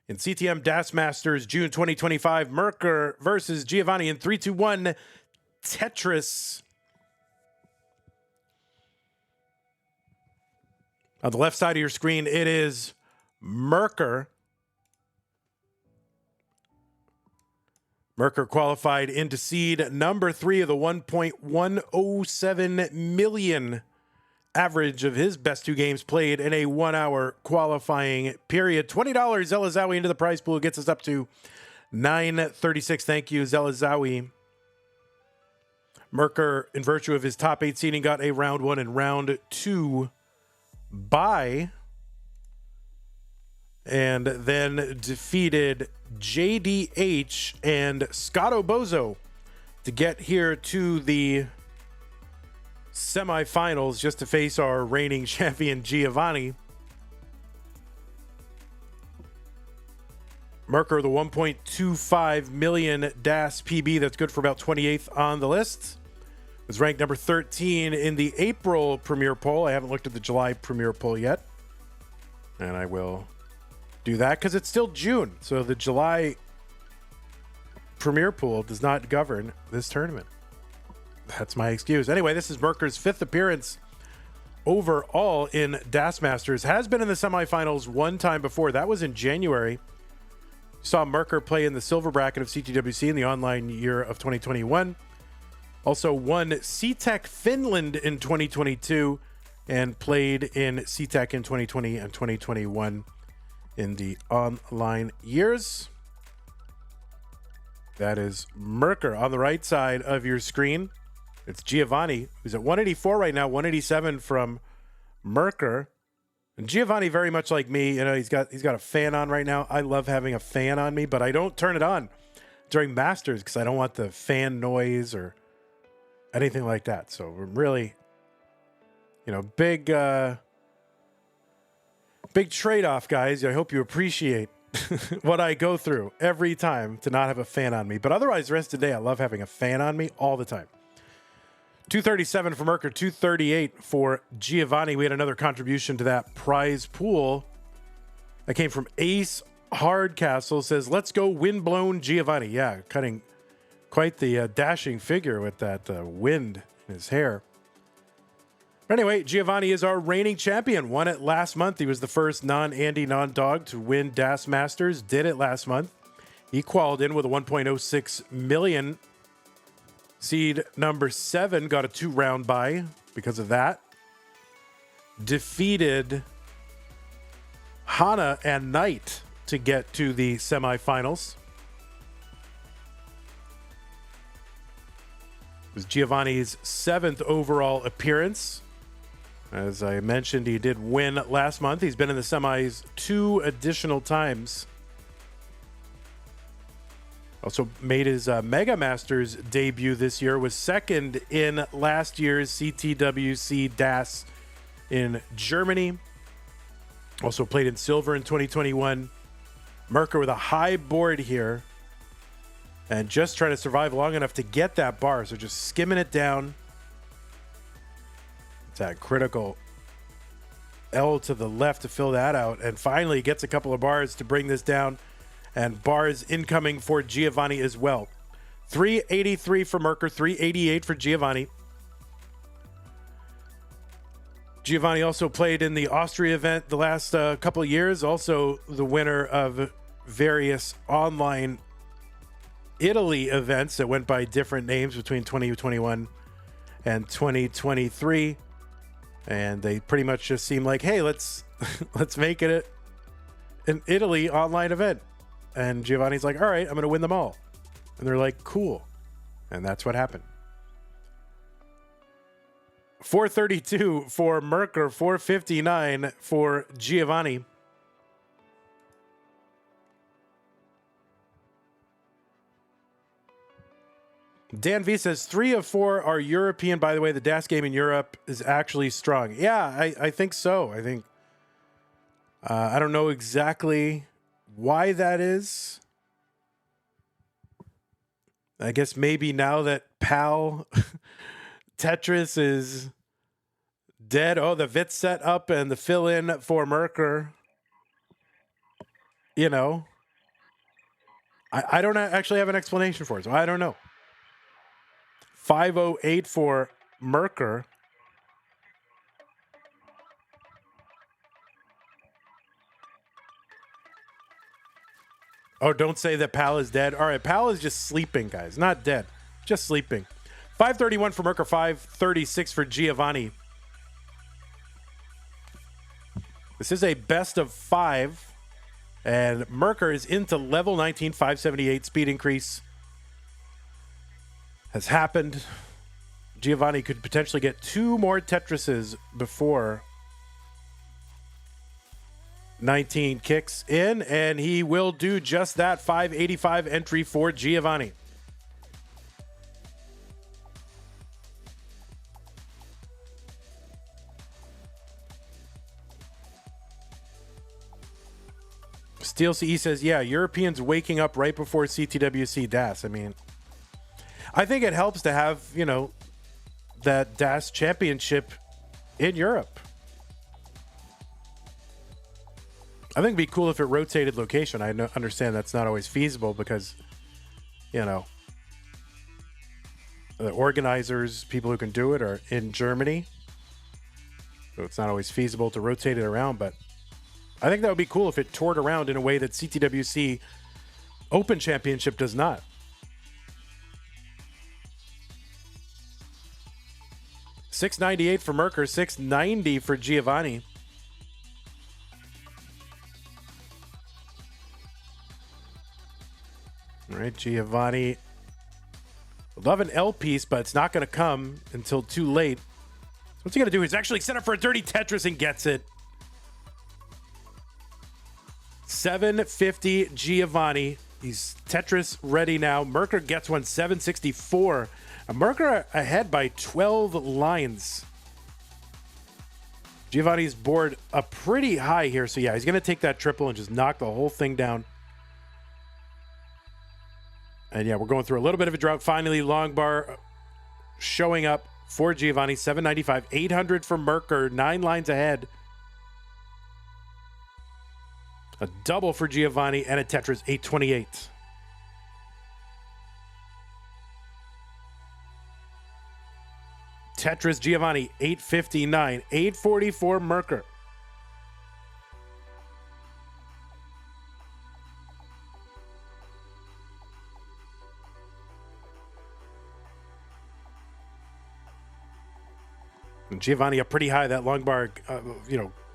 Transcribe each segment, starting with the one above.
In CTM Das Masters, June 2025, Merker versus Giovanni in 3-2-1 Tetris. On the left side of your screen, it is Merker. Merker qualified into seed number 3 of the 1.107 million average of his best 2 games played in a 1-hour qualifying period. $20 Zelazawi into the prize pool gets us up to $936. Thank you, Zelazawi. Merker, in virtue of his top 8 seeding, got a round 1 and round 2 bye, and then defeated JDH and Scotto Bozo to get here to the semifinals just to face our reigning champion Giovanni. Merker, the 1.25 million DAS PB, that's good for about 28th on the list, was ranked number 13 in the April Premier Poll. I haven't looked at the July Premier Poll yet, and I will do that because it's still June. So the July Premier Pool does not govern this tournament. That's my excuse. Anyway, this is Merker's 5th appearance overall in Das Masters. Has been in the semifinals one time before. That was in January. Saw Merker play in the silver bracket of CTWC in the online year of 2021. Also won CTEC Finland in 2022 and played in CTEC in 2020 and 2021 in the online years. That is Merker. On the right side of your screen, it's Giovanni, who's at 184 right now, 187 from Merker. And Giovanni, very much like me, you know, he's got a fan on right now. I love having a fan on me, but I don't turn it on during Masters because I don't want the fan noise or anything like that. So we're really, you know, big trade-off, guys. I hope you appreciate what I go through every time to not have a fan on me. But otherwise, the rest of the day, I love having a fan on me all the time. 237 for Merker, 238 for Giovanni. We had another contribution to that prize pool that came from Ace Hardcastle. Says, let's go windblown Giovanni. Yeah, cutting quite the dashing figure with that wind in his hair. But anyway, Giovanni is our reigning champion. Won it last month. He was the first non-Andy, non-dog to win Das Masters. Did it last month. He qualified in with a 1.06 million. Seed number 7 got a 2-round bye because of that. Defeated Hana and Knight to get to the semifinals. It was Giovanni's 7th overall appearance. As I mentioned, he did win last month. He's been in the semis 2 additional times. Also made his Mega Masters debut this year, was second in last year's CTWC DAS in Germany. Also played in silver in 2021. Merker with a high board here and just trying to survive long enough to get that bar. So just skimming it down. It's that critical L to the left to fill that out. And finally gets a couple of bars to bring this down. And bars incoming for Giovanni as well. 383 for Merker, 388 for Giovanni. Giovanni also played in the Austria event the last couple of years. Also the winner of various online Italy events that went by different names between 2021 and 2023. And they pretty much just seem like, hey, let's make it an Italy online event. And Giovanni's like, all right, I'm going to win them all. And they're like, cool. And that's what happened. 432 for Merker, 459 for Giovanni. Dan V says 3 of 4 are European. By the way, the DAS game in Europe is actually strong. Yeah, I think so. I think, I don't know exactly why that is. I guess maybe now that PAL Tetris is dead. Oh, the VIT set up and the fill in for Merker. You know, I don't actually have an explanation for it, so I don't know. 508 for Merker. Oh, don't say that Pal is dead. All right, Pal is just sleeping, guys. Not dead, just sleeping. 531 for Merker, 536 for Giovanni. This is a best of 5. And Merker is into level 19, 578. Speed increase has happened. Giovanni could potentially get 2 more Tetrises before 19 kicks in, and he will do just that. 585 entry for Giovanni. Steel CE says, yeah, Europeans waking up right before CTWC DAS. I mean, I think it helps to have, you know, that DAS championship in Europe. I think it'd be cool if it rotated location. I understand that's not always feasible because, you know, the organizers, people who can do it, are in Germany. So it's not always feasible to rotate it around, but I think that would be cool if it toured around in a way that CTWC Open Championship does not. $698 for Merker, $690 for Giovanni. All right, Giovanni. Love an L piece, but it's not going to come until too late. So what's he going to do? He's actually set up for a dirty Tetris and gets it. 750 Giovanni. He's Tetris ready now. Merker gets one, 764. Merker ahead by 12 lines. Giovanni's board up pretty high here. So yeah, he's going to take that triple and just knock the whole thing down. And yeah, we're going through a little bit of a drought. Finally, long bar showing up for Giovanni. 795, 800 for Merker, 9 lines ahead. A double for Giovanni and a Tetris, 828. Tetris Giovanni, 859. 844 Merker. And Giovanni up pretty high. That long bar,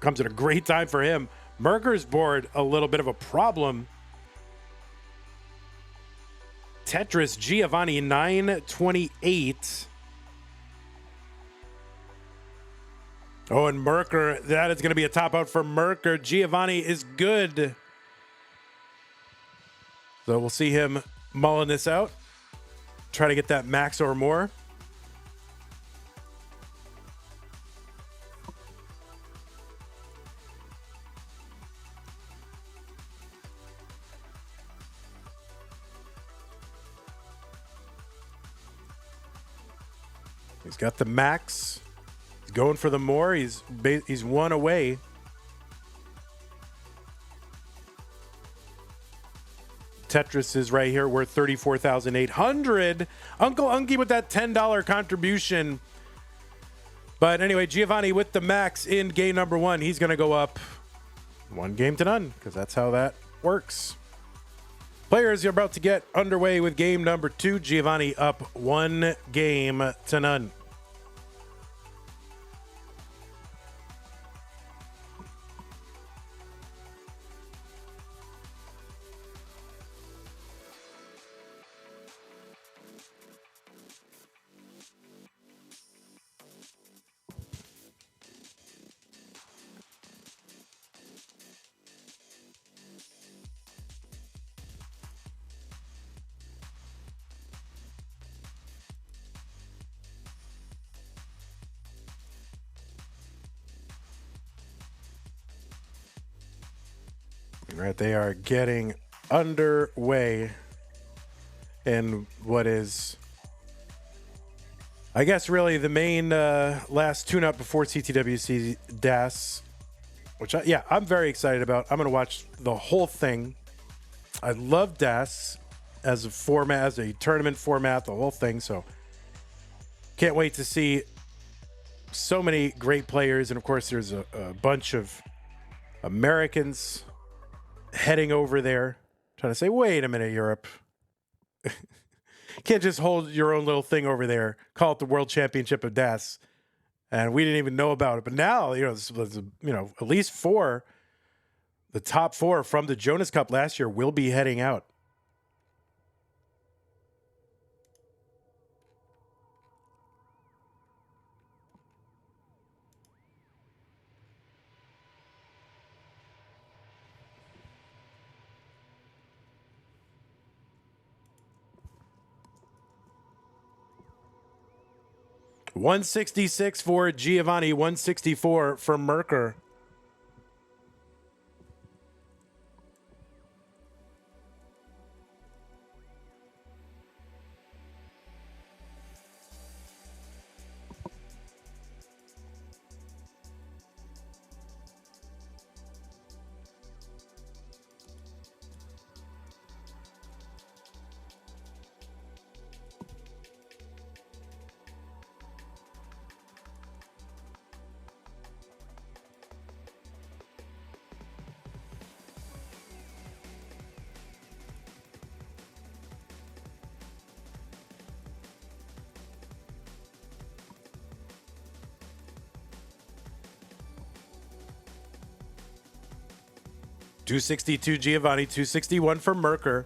comes at a great time for him. Merker's board, a little bit of a problem. Tetris Giovanni, 928. Oh, and Merker, that is going to be a top out for Merker. Giovanni is good. So we'll see him mulling this out. Try to get that max or more. He's got the max. He's going for the more. He's one away. Tetris is right here worth $34,800. Uncle Unky with that $10 contribution. But anyway, Giovanni with the max in game number 1. He's going to go up 1 game to none because that's how that works. Players are about to get underway with game number 2. Giovanni up 1 game to none. Right, they are getting underway in what is, I guess, really the main last tune-up before CTWC DAS, which, I'm very excited about. I'm going to watch the whole thing. I love DAS. as a format, as a tournament format, the whole thing. So can't wait to see so many great players. And of course, there's a bunch of Americans heading over there, trying to say, wait a minute, Europe. Can't just hold your own little thing over there, call it the World Championship of DAS. And we didn't even know about it. But now, at least the top 4 from the Jonas Cup last year will be heading out. $166 for Giovanni, $164 for Merker. $262 Giovanni, $261 for Merker.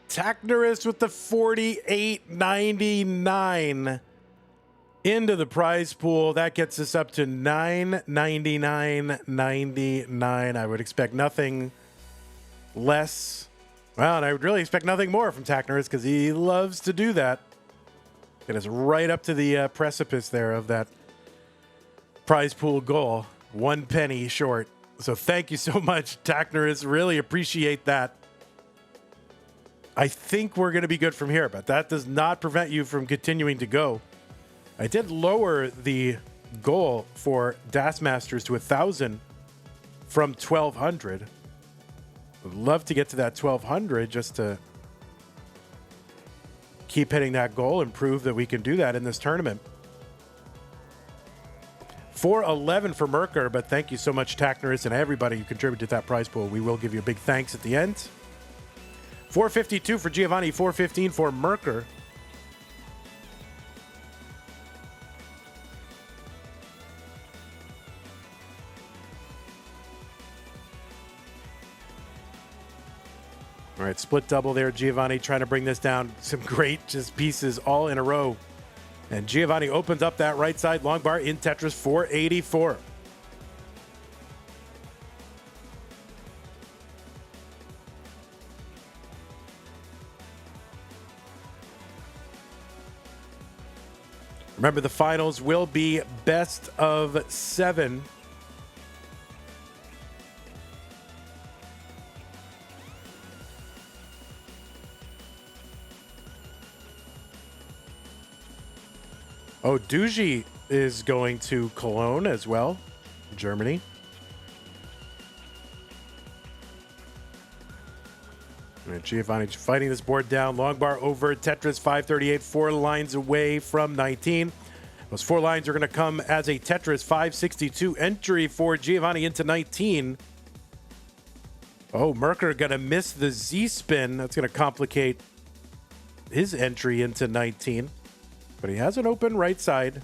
Tacnerist with the $48.99 into the prize pool. That gets us up to $999.99. I would expect nothing less. Well, and I would really expect nothing more from Tacnerist because he loves to do that. Get us right up to the precipice there of that prize pool goal. 1 penny short. So thank you so much, Tacnerist. Really appreciate that. I think we're going to be good from here, but that does not prevent you from continuing to go. I did lower the goal for DAS Masters to 1,000 from 1,200. Would love to get to that 1,200 just to keep hitting that goal and prove that we can do that in this tournament. 411 for Merker, but thank you so much, Tacnerist, and everybody who contributed to that prize pool. We will give you a big thanks at the end. 452 for Giovanni, 415 for Merker. All right, split double there. Giovanni trying to bring this down. Some great just pieces all in a row. And Giovanni opens up that right side long bar in Tetris 484. Remember, the finals will be best of 7. Oh, Duji is going to Cologne as well, Germany. And Giovanni fighting this board down. Long bar over Tetris 538, 4 lines away from 19. Those 4 lines are going to come as a Tetris 562 entry for Giovanni into 19. Oh, Merker going to miss the Z-spin. That's going to complicate his entry into 19. But he has an open right side.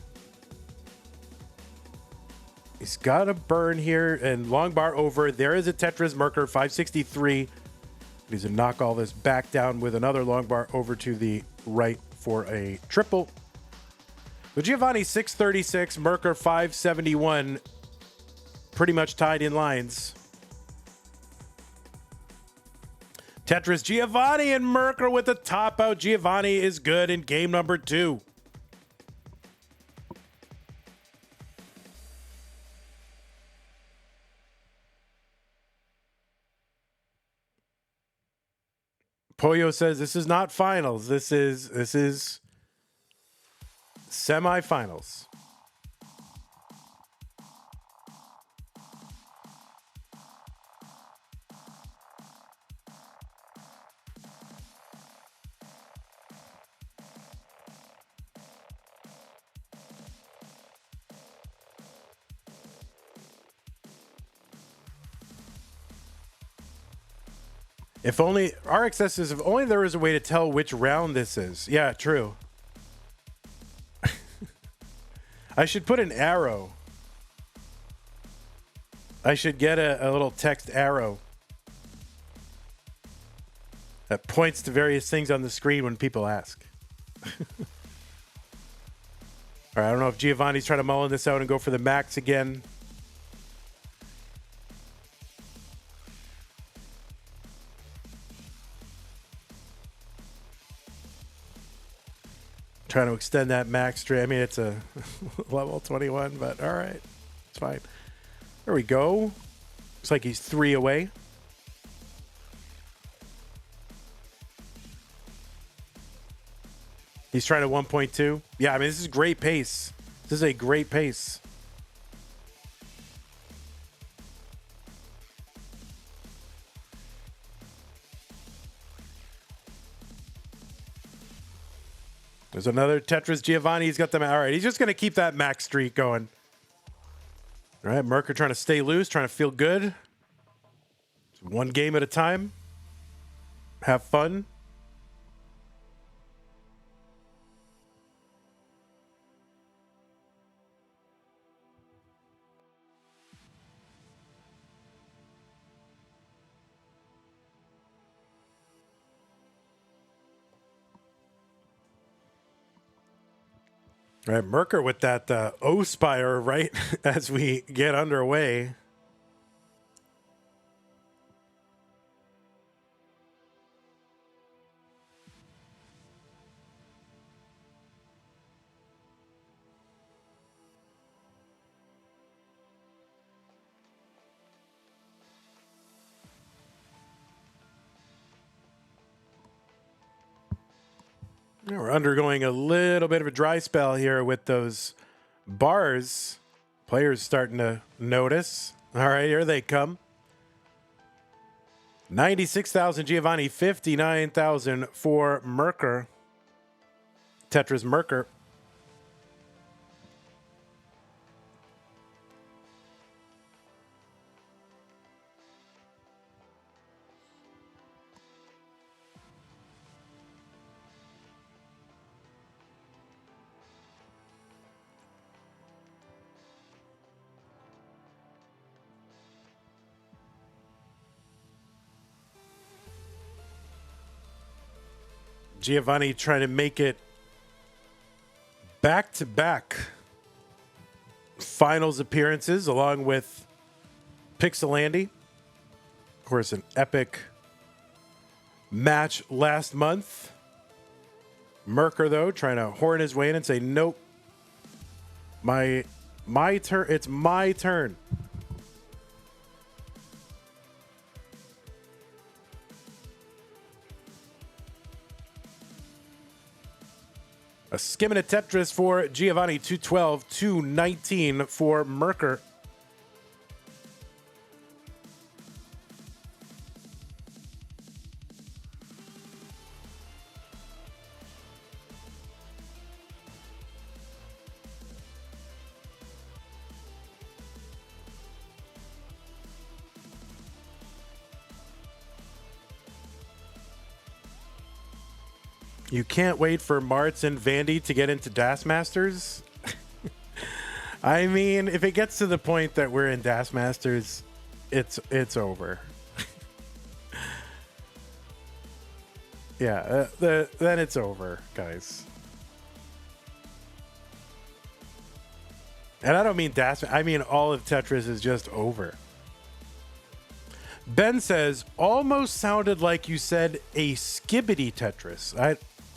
He's got a burn here and long bar over. There is a Tetris Merker 563. He's going to knock all this back down with another long bar over to the right for a triple. So Giovanni 636, Merker 571, pretty much tied in lines. Tetris, Giovanni and Merker with the top out. Giovanni is good in game number 2. Pollo says this is not finals. This is semifinals. If only RXS says if only there was a way to tell which round this is. Yeah, true. I should put an arrow. I should get a little text arrow that points to various things on the screen when people ask. All right, I don't know if Giovanni's trying to mullen this out and go for the max again. Trying to extend that max tree. I mean, it's a level 21, but all right. It's fine. There we go. Looks like he's 3 away. He's trying to 1.2. Yeah, I mean, this is great pace. This is a great pace. There's another Tetris Giovanni. He's got them. All right, he's just going to keep that max streak going. All right, Merker trying to stay loose, trying to feel good. It's one game at a time. Have fun. All right, Merker with that O-Spire right as we get underway. We're undergoing a little bit of a dry spell here with those bars. Players starting to notice. All right, here they come. 96,000 Giovanni, 59,000 for Merker. Tetris Merker. Giovanni trying to make it back-to-back finals appearances along with Pixelandy. Of course, an epic match last month. Merker, though, trying to horn his way in and say, nope. My turn. It's my turn. A skimming a Tetris for Giovanni, 212, 219 for Merker. You can't wait for Martz and Vandy to get into Das Masters. I mean, if it gets to the point that we're in Das Masters, it's over. Yeah, then it's over, guys. And I don't mean Das. I mean all of Tetris is just over. Ben says, almost sounded like you said a skibbity Tetris.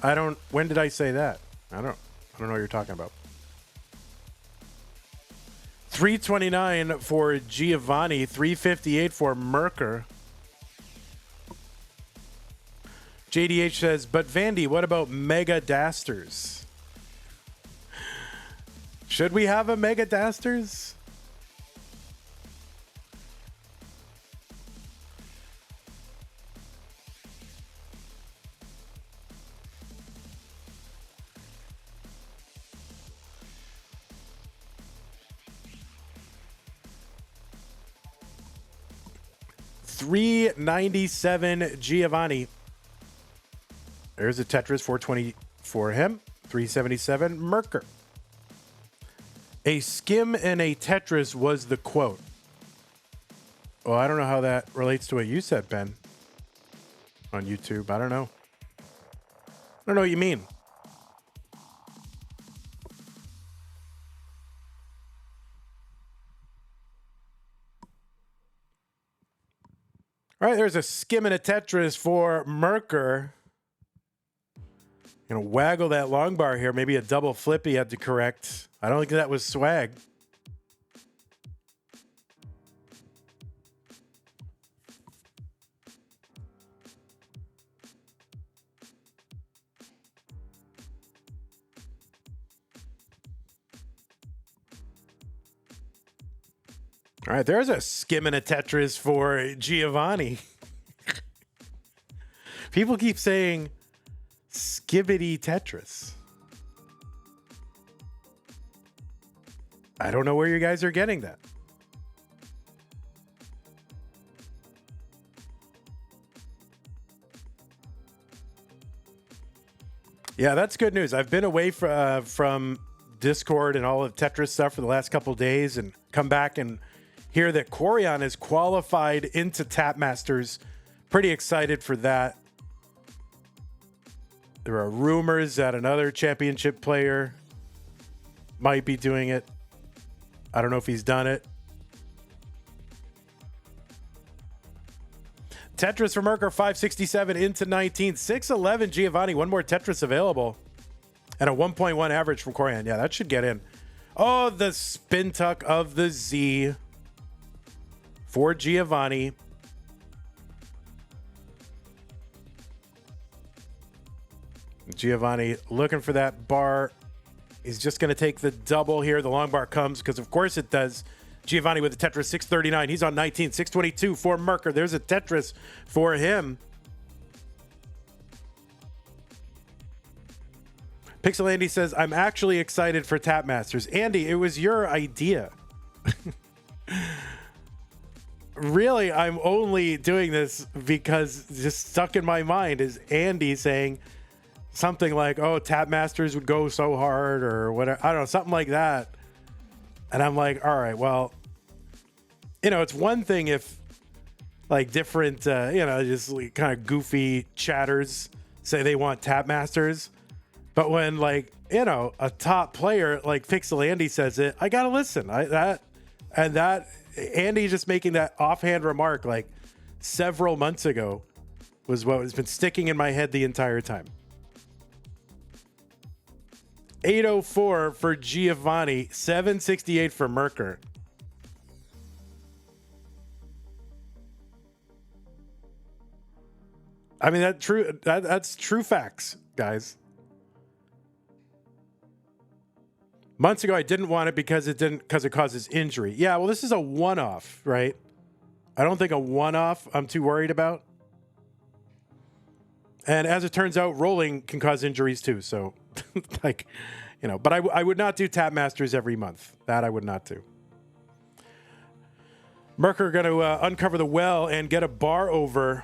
I don't. When did I say that? I don't know what you're talking about. 329 for Giovanni, 358 for Merker. JDH says, but Vandy, what about Mega Dasters? Should we have a Mega Dasters? $397 Giovanni. There's a Tetris 420 for him. 377 Merker. A skim and a Tetris was the quote. Well, I don't know how that relates to what you said, Ben, on YouTube. I don't know. I don't know what you mean. All right, there's a skim and a Tetris for Merker. Gonna waggle that long bar here. Maybe a double flip he had to correct. I don't think that was swag. All right, there's a skim and a Tetris for Giovanni. People keep saying skibbity Tetris. I don't know where you guys are getting that. Yeah, that's good news. I've been away from Discord and all of Tetris stuff for the last couple days and come back and hear that Corian is qualified into Tap Masters. Pretty excited for that. There are rumors that another championship player might be doing it. I don't know if he's done it. Tetris for Merker, 567 into 19. 611 Giovanni. One more Tetris available. And a 1.1 average from Corian. Yeah, that should get in. Oh, the spin tuck of the Z for Giovanni. Giovanni looking for that bar. He's just going to take the double here. The long bar comes because, of course, it does. Giovanni with the Tetris, 639. He's on 19. 622 for Merker. There's a Tetris for him. Pixel Andy says, I'm actually excited for Tap Masters. Andy, it was your idea. Really, I'm only doing this because just stuck in my mind is Andy saying something like, oh, Tap Masters would go so hard or whatever. I don't know, something like that. And I'm like, all right, well, it's one thing if like different, just like kind of goofy chatters say they want Tap Masters. But when like, a top player like Pixel Andy says it, I got to listen. Andy just making that offhand remark like several months ago was what has been sticking in my head the entire time. 804 for Giovanni, 768 for Merker. I mean, that's true facts, guys. Months ago, I didn't want it because it causes injury. Yeah, well, this is a one-off, right? I don't think a one-off I'm too worried about. And as it turns out, rolling can cause injuries too. So, but I would not do Tap Masters every month. That I would not do. Merker going to uncover the well and get a bar over.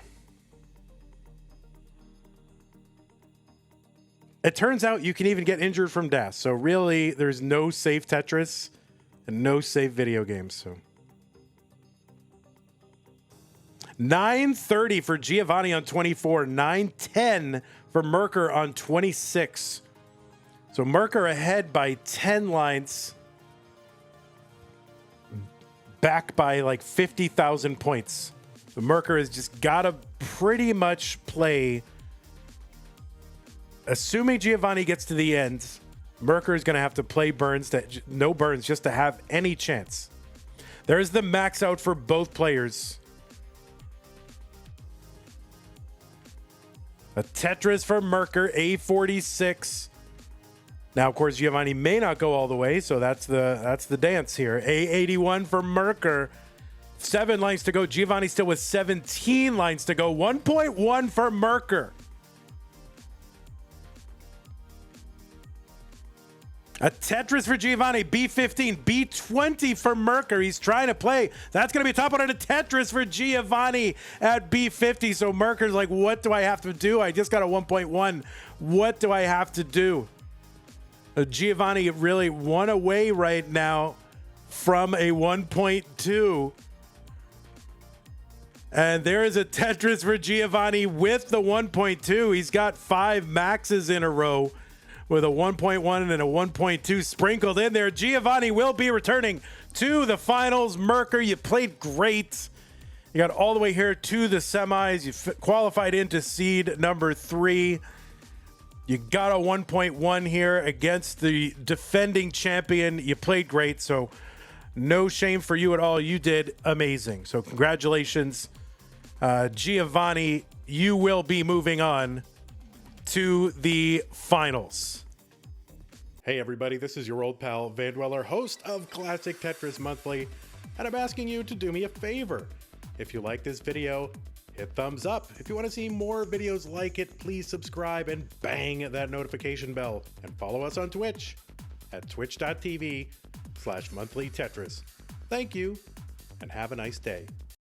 It turns out you can even get injured from DAS. So really, there's no safe Tetris and no safe video games. So 930 for Giovanni on 24. 910 for Merker on 26. So Merker ahead by 10 lines. back by like 50,000 points. The Merker has just got to pretty much play. Assuming Giovanni gets to the end, Merker is going to have to play Burns, no Burns, just to have any chance. There's the max out for both players. A Tetris for Merker, A46. Now, of course, Giovanni may not go all the way, so that's the dance here. A81 for Merker. 7 lines to go. Giovanni still with 17 lines to go. 1.1 for Merker. A Tetris for Giovanni, B15, B20 for Merker. He's trying to play. That's going to be top on a Tetris for Giovanni at B50. So Merker's like, what do I have to do? I just got a 1.1. What do I have to do? Giovanni really one away right now from a 1.2. And there is a Tetris for Giovanni with the 1.2. He's got 5 maxes in a row with a 1.1 and a 1.2 sprinkled in there. Giovanni will be returning to the finals. Merker, you played great. You got all the way here to the semis. You qualified into seed number 3. You got a 1.1 here against the defending champion. You played great, so no shame for you at all. You did amazing. So congratulations, Giovanni. You will be moving on to the finals. Hey everybody, this is your old pal Vandweller, host of Classic Tetris Monthly, and I'm asking you to do me a favor. If you like this video, hit thumbs up. If you want to see more videos like it, please subscribe and bang that notification bell. And follow us on Twitch at twitch.tv/monthlytetris. Thank you, and have a nice day.